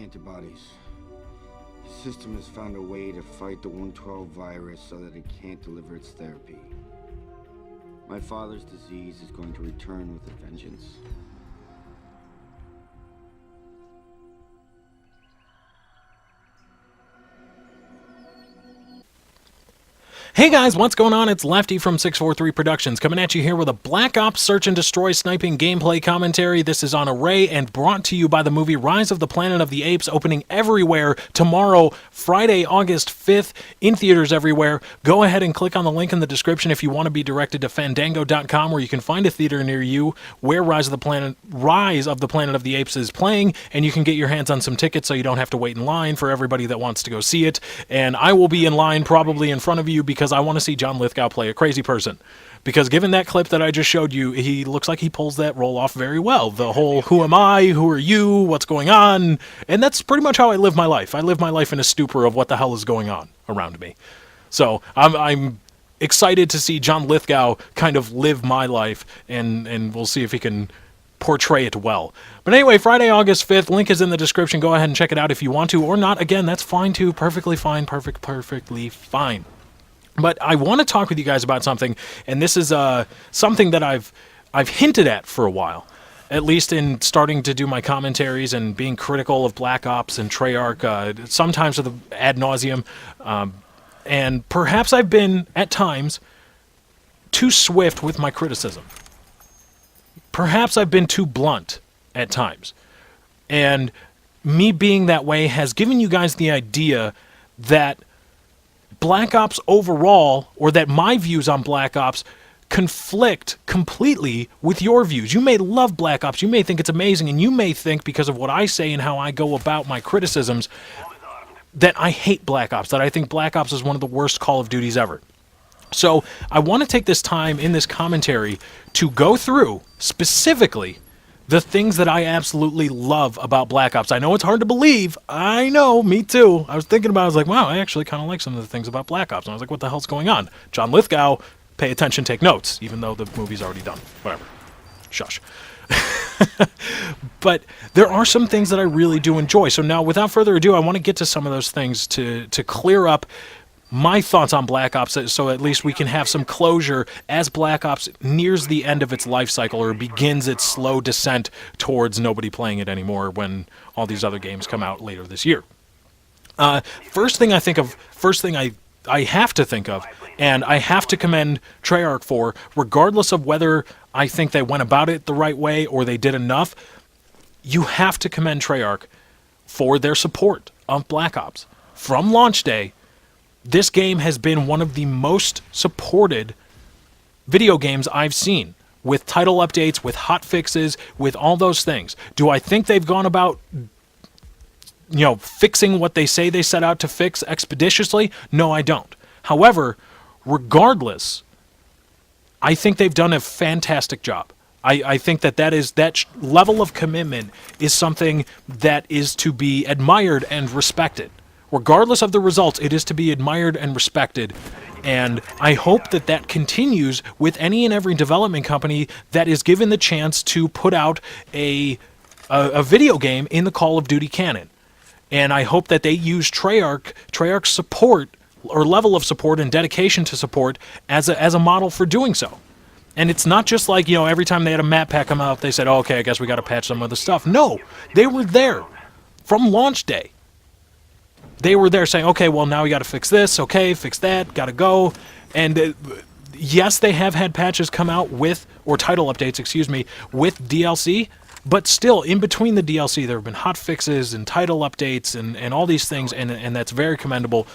Antibodies. The system has found a way to fight the 112 virus so that it can't deliver its therapy. My father's disease is going to return with a vengeance. Hey guys, what's going on? It's Lefty from 643 Productions coming at you here with a Black Ops Search and Destroy sniping gameplay commentary. This is on Array and brought to you by the movie Rise of the Planet of the Apes, opening everywhere tomorrow, Friday, August 5th, in theaters everywhere. Go ahead and click on the link in the description if you want to be directed to fandango.com, where you can find a theater near you where Rise of the Planet of the Apes is playing, and you can get your hands on some tickets so you don't have to wait in line for everybody that wants to go see it. And I will be in line probably in front of you because I want to see John Lithgow play a crazy person. Because given that clip that I just showed you, he looks like he pulls that role off very well. The whole, who am I, who are you, what's going on? And that's pretty much how I live my life. I live my life in a stupor of what the hell is going on around me. So I'm excited to see John Lithgow kind of live my life, and we'll see if he can portray it well. But anyway, Friday, August 5th, link is in the description. Go ahead and check it out if you want to, or not. Again, that's fine too. Perfectly fine. Perfectly fine. But I want to talk with you guys about something, and this is something that I've hinted at for a while, at least in starting to do my commentaries and being critical of Black Ops and Treyarch, sometimes to the ad nauseum, and perhaps I've been, at times, too swift with my criticism. Perhaps I've been too blunt at times. And me being that way has given you guys the idea that Black Ops overall, or that my views on Black Ops conflict completely with your views. You may love Black Ops, you may think it's amazing, and you may think, because of what I say and how I go about my criticisms, that I hate Black Ops, that I think Black Ops is one of the worst Call of Duties ever. So I want to take this time in this commentary to go through, specifically, the things that I absolutely love about Black Ops. I know it's hard to believe. I know, me too. I was thinking about it, I was like, wow, I actually kind of like some of the things about Black Ops. And I was like, what the hell's going on? John Lithgow, pay attention, take notes, even though the movie's already done. Whatever. Shush. But there are some things that I really do enjoy. So now, without further ado, I want to get to some of those things to clear up my thoughts on Black Ops, so at least we can have some closure as Black Ops nears the end of its life cycle, or begins its slow descent towards nobody playing it anymore when all these other games come out later this year. First thing I have to think of, and I have to commend Treyarch for, regardless of whether I think they went about it the right way or they did enough, you have to commend Treyarch for their support of Black Ops. From launch day, this game has been one of the most supported video games I've seen, with title updates, with hot fixes, with all those things. Do I think they've gone about, fixing what they say they set out to fix expeditiously? No, I don't. However, regardless, I think they've done a fantastic job. I think that level of commitment is something that is to be admired and respected. Regardless of the results, it is to be admired and respected, and I hope that that continues with any and every development company that is given the chance to put out a video game in the Call of Duty canon. And I hope that they use Treyarch's support, or level of support and dedication to support, as a model for doing so. And it's not just like, every time they had a map pack come out, they said, oh, okay, I guess we got to patch some of the stuff. No, they were there from launch day. They were there saying, okay, well, now we got to fix this, okay, fix that, got to go. And yes, they have had patches come out with, or title updates, with DLC, but still, in between the DLC, there have been hot fixes and title updates and all these things, and that's very commendable,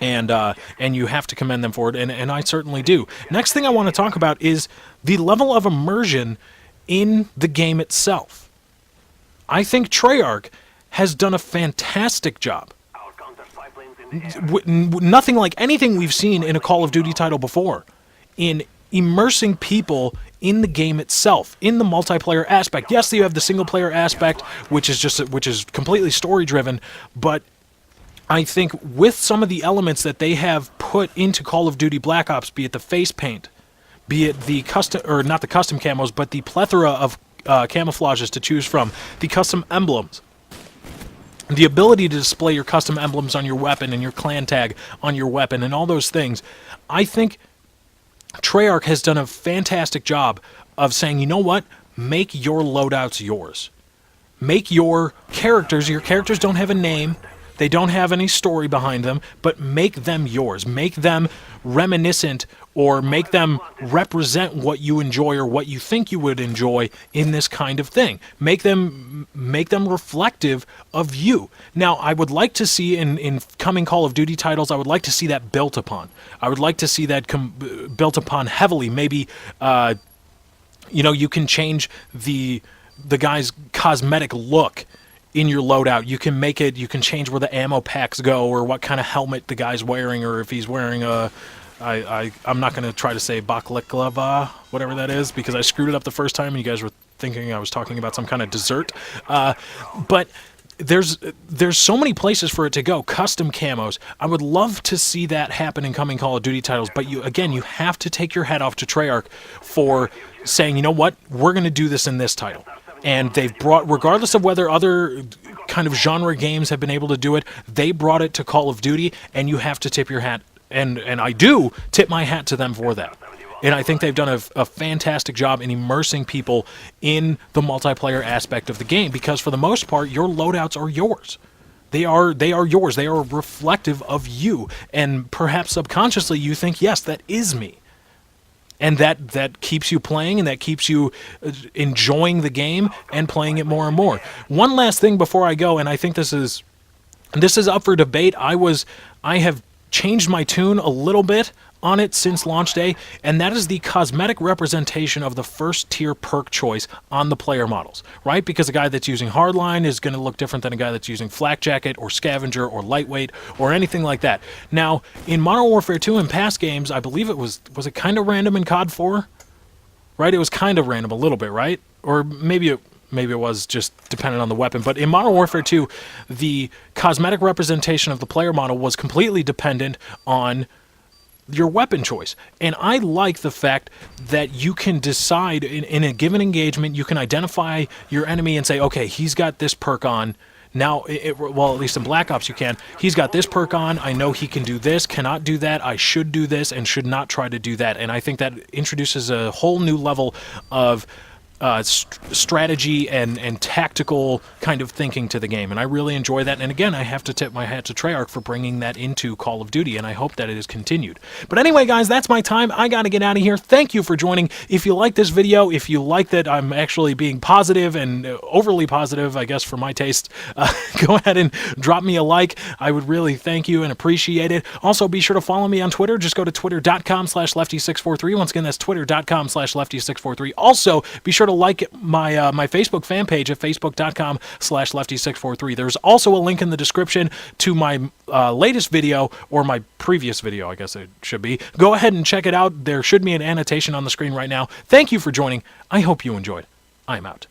and you have to commend them for it, and I certainly do. Next thing I want to talk about is the level of immersion in the game itself. I think Treyarch has done a fantastic job. Nothing like anything we've seen in a Call of Duty title before, in immersing people in the game itself, in the multiplayer aspect. Yes, you have the single player aspect, which is completely story driven, but I think with some of the elements that they have put into Call of Duty Black Ops, be it the face paint, be it the custom, or not the custom camos, but the plethora of camouflages to choose from, the custom emblems, the ability to display your custom emblems on your weapon and your clan tag on your weapon and all those things, I think Treyarch has done a fantastic job of saying, you know what, make your loadouts yours. Make your characters don't have a name, they don't have any story behind them, but make them yours. Make them reminiscent, or make them represent what you enjoy or what you think you would enjoy in this kind of thing. Make them reflective of you. Now, I would like to see in coming Call of Duty titles, I would like to see that built upon. I would like to see that built upon heavily. Maybe you can change the guy's cosmetic look in your loadout. You can change where the ammo packs go, or what kind of helmet the guy's wearing, or if he's wearing I'm not going to try to say baklava, whatever that is, because I screwed it up the first time and you guys were thinking I was talking about some kind of dessert. But there's so many places for it to go. Custom camos. I would love to see that happen in coming Call of Duty titles, but you have to take your hat off to Treyarch for saying, you know what, we're going to do this in this title. And they've brought, regardless of whether other kind of genre games have been able to do it, they brought it to Call of Duty, and you have to tip your hat. And I do tip my hat to them for that. And I think they've done a fantastic job in immersing people in the multiplayer aspect of the game, because for the most part, your loadouts are yours. They are yours. They are reflective of you. And perhaps subconsciously you think, yes, that is me. And that keeps you playing, and that keeps you enjoying the game and playing it more and more. One last thing before I go, and I think this is up for debate. I have changed my tune a little bit on it since launch day, and that is the cosmetic representation of the first tier perk choice on the player models, right? Because a guy that's using Hardline is going to look different than a guy that's using Flak Jacket or Scavenger or Lightweight or anything like that. Now, in Modern Warfare 2 and past games, I believe it was it kind of random in COD 4? Right? It was kind of random a little bit, right? Or maybe it was just dependent on the weapon. But in Modern Warfare 2, the cosmetic representation of the player model was completely dependent on your weapon choice. And I like the fact that you can decide in a given engagement, you can identify your enemy and say, okay, he's got this perk on. Now, well, at least in Black Ops you can. He's got this perk on. I know he can do this, cannot do that. I should do this and should not try to do that. And I think that introduces a whole new level of strategy and tactical kind of thinking to the game, and I really enjoy that. And again, I have to tip my hat to Treyarch for bringing that into Call of Duty, and I hope that it is continued. But anyway, guys, that's my time. I gotta get out of here. Thank you for joining. If you like this video, if you like that I'm actually being positive and overly positive, I guess for my taste, go ahead and drop me a like. I would really thank you and appreciate it. Also, be sure to follow me on Twitter. Just go to twitter.com/lefty643. Once again, that's twitter.com/lefty643. Also, be sure to like my my Facebook fan page at facebook.com/lefty643. There's also a link in the description to my latest video, or my previous video, I guess it should be. Go ahead and check it out. There should be an annotation on the screen right now. Thank you for joining. I hope you enjoyed. I'm out.